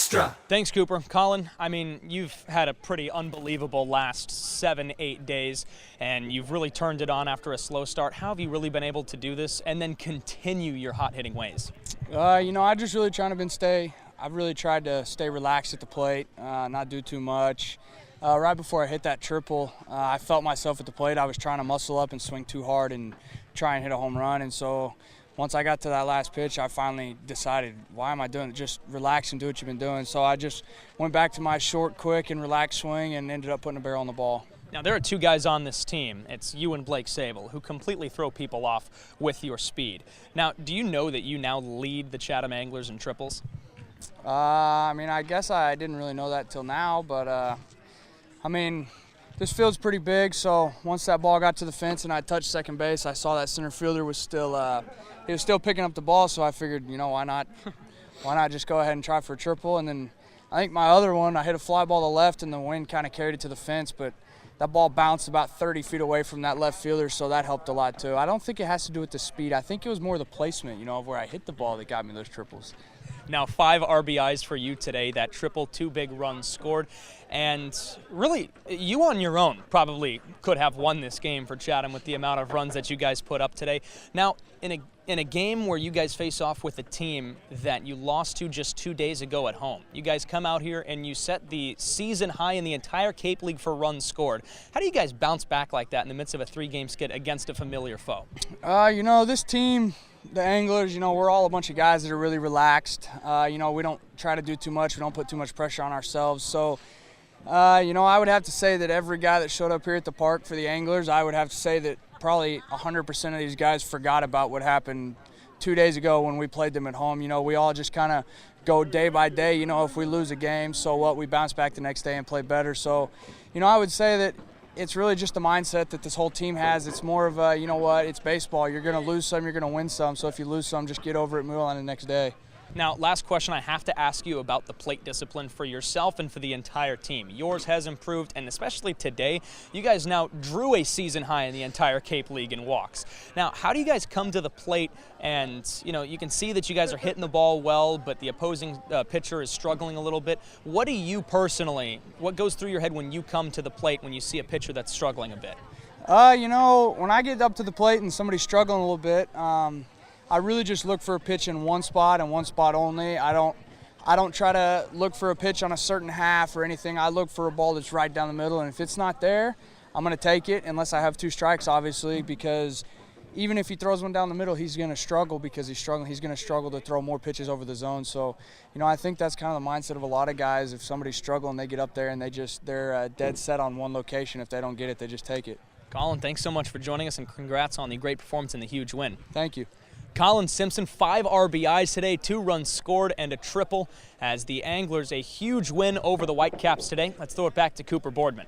Extra. Thanks, Cooper. Colin, I mean, you've had a pretty unbelievable last 7-8 days, and you've really turned it on after a slow start. How have you really been able to do this and then continue your hot-hitting ways? I just really I've really tried to stay relaxed at the plate, not do too much. Right before I hit that triple, I felt myself at the plate. I was trying to muscle up and swing too hard and try and hit a home run, and so once I got to that last pitch, I finally decided, why am I doing it? Just relax and do what you've been doing. So I just went back to my short, quick, and relaxed swing and ended up putting a barrel on the ball. Now, there are two guys on this team. It's you and Blake Sable, who completely throw people off with your speed. Now, do you know that you now lead the Chatham Anglers in triples? I guess I didn't really know that till now, but this field's pretty big, so once that ball got to the fence and I touched second base, I saw that center fielder was still picking up the ball, so I figured, why not just go ahead and try for a triple. And then I think my other one, I hit a fly ball to the left and the wind kind of carried it to the fence, but that ball bounced about 30 feet away from that left fielder, so that helped a lot too. I don't think it has to do with the speed. I think it was more the placement, of where I hit the ball that got me those triples. Now, 5 RBIs for you today, that triple, 2 big runs scored. And really, you on your own probably could have won this game for Chatham with the amount of runs that you guys put up today. Now, in a game where you guys face off with a team that you lost to just 2 days ago at home, you guys come out here and you set the season high in the entire Cape League for runs scored. How do you guys bounce back like that in the midst of a 3-game skid against a familiar foe? This team, the Anglers, we're all a bunch of guys that are really relaxed. We don't try to do too much. We don't put too much pressure on ourselves. So, I would have to say that every guy that showed up here at the park for the Anglers, I would have to say that probably 100% of these guys forgot about what happened 2 days ago when we played them at home. We all just kind of go day by day. If we lose a game, so what? We bounce back the next day and play better. So, I would say that it's really just the mindset that this whole team has. It's more of a, it's baseball. You're going to lose some, you're going to win some. So if you lose some, just get over it, move on the next day. Now, last question I have to ask you about the plate discipline for yourself and for the entire team. Yours has improved, and especially today, you guys now drew a season high in the entire Cape League in walks. Now, how do you guys come to the plate and, you can see that you guys are hitting the ball well, but the opposing pitcher is struggling a little bit. What what goes through your head when you come to the plate when you see a pitcher that's struggling a bit? When I get up to the plate and somebody's struggling a little bit, I really just look for a pitch in one spot and one spot only. I don't try to look for a pitch on a certain half or anything. I look for a ball that's right down the middle, and if it's not there, I'm going to take it unless I have 2 strikes, obviously, because even if he throws one down the middle, he's going to struggle because he's struggling. He's going to struggle to throw more pitches over the zone. So, I think that's kind of the mindset of a lot of guys. If somebody's struggling, they get up there and they're dead set on one location. If they don't get it, they just take it. Colin, thanks so much for joining us, and congrats on the great performance and the huge win. Thank you. Colin Simpson, 5 RBIs today, 2 runs scored, and a triple as the Anglers a huge win over the Whitecaps today. Let's throw it back to Cooper Boardman.